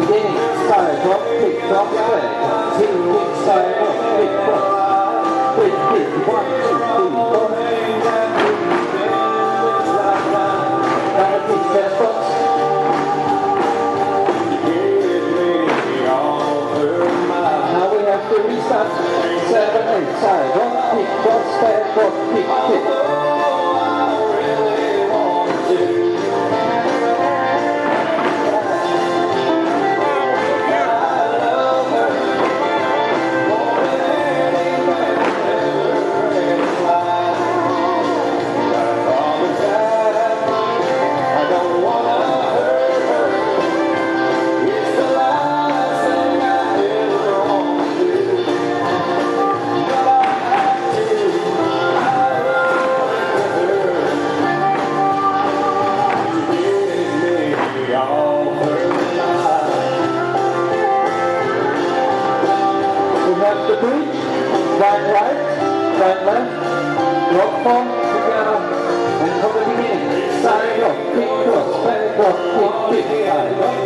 Beginning, side drop, kick drop, square. Two, kick, side drop, kick drop. Quick kick, 1, 2, 3, 4. Double kick, step box. Now we have to restart. 7, 8, side drop, kick drop, step drop, kick, kick. The bridge, right, right left, drop form together, and from the beginning, side drop, kick cross, back drop, kick, kick, side drop.